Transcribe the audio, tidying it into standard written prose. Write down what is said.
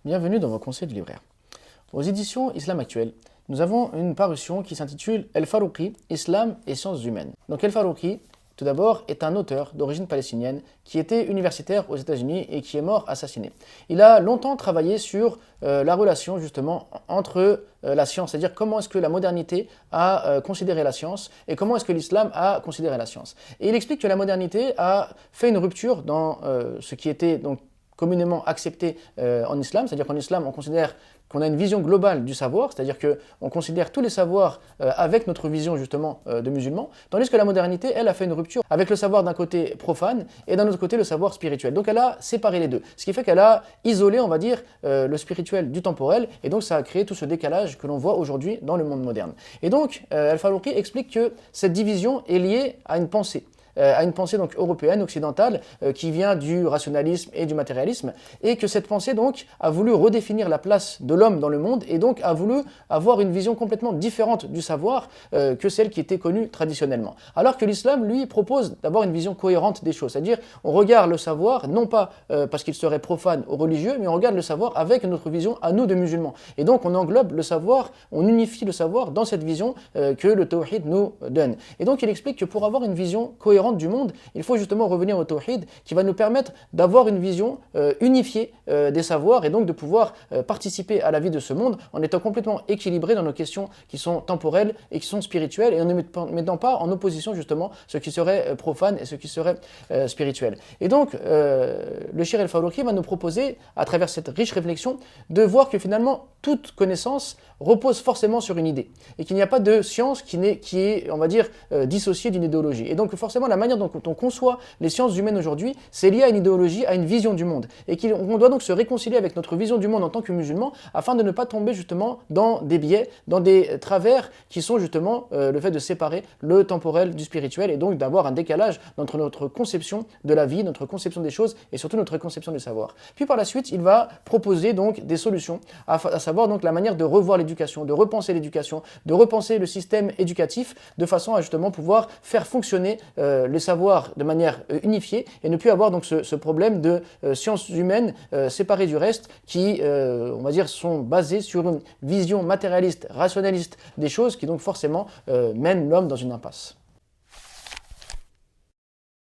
Bienvenue dans vos conseils de libraire. Aux éditions Islam Actuel, nous avons une parution qui s'intitule El Farouqi, Islam et sciences humaines. Donc El Farouqi, tout d'abord, est un auteur d'origine palestinienne qui était universitaire aux États-Unis et qui est mort assassiné. Il a longtemps travaillé sur la relation justement entre la science, c'est-à-dire comment est-ce que la modernité a considéré la science et comment est-ce que l'islam a considéré la science. Et il explique que la modernité a fait une rupture dans ce qui était donc communément accepté en islam, c'est-à-dire qu'en islam, on considère qu'on a une vision globale du savoir, c'est-à-dire qu'on considère tous les savoirs avec notre vision justement de musulmans, tandis que la modernité, elle, a fait une rupture avec le savoir d'un côté profane et d'un autre côté le savoir spirituel. Donc elle a séparé les deux, ce qui fait qu'elle a isolé, on va dire, le spirituel du temporel, et donc ça a créé tout ce décalage que l'on voit aujourd'hui dans le monde moderne. Et donc, Al-Farouqi explique que cette division est liée à une pensée donc européenne, occidentale, qui vient du rationalisme et du matérialisme, et que cette pensée donc a voulu redéfinir la place de l'homme dans le monde, et donc a voulu avoir une vision complètement différente du savoir que celle qui était connue traditionnellement. Alors que l'islam, lui, propose d'avoir une vision cohérente des choses, c'est-à-dire on regarde le savoir, non pas parce qu'il serait profane ou religieux, mais on regarde le savoir avec notre vision à nous de musulmans. Et donc on englobe le savoir, on unifie le savoir dans cette vision que le tawhid nous donne. Et donc il explique que pour avoir une vision cohérente du monde, il faut justement revenir au tawhid qui va nous permettre d'avoir une vision unifiée des savoirs et donc de pouvoir participer à la vie de ce monde en étant complètement équilibré dans nos questions qui sont temporelles et qui sont spirituelles et en ne mettant pas en opposition justement ce qui serait profane et ce qui serait spirituel. Et donc le Cheikh El-Farouqi va nous proposer à travers cette riche réflexion de voir que finalement toute connaissance repose forcément sur une idée et qu'il n'y a pas de science qui est on va dire dissociée d'une idéologie. Et donc forcément la manière dont on conçoit les sciences humaines aujourd'hui, c'est lié à une idéologie, à une vision du monde. Et qu'on doit donc se réconcilier avec notre vision du monde en tant que musulmans afin de ne pas tomber justement dans des biais, dans des travers qui sont justement le fait de séparer le temporel du spirituel et donc d'avoir un décalage entre notre conception de la vie, notre conception des choses et surtout notre conception du savoir. Puis par la suite, il va proposer donc des solutions, à savoir donc la manière de revoir l'éducation, de repenser le système éducatif de façon à justement pouvoir faire fonctionner le savoir de manière unifiée et ne plus avoir donc ce problème de sciences humaines séparées du reste qui, on va dire, sont basées sur une vision matérialiste, rationaliste des choses qui donc forcément mènent l'homme dans une impasse.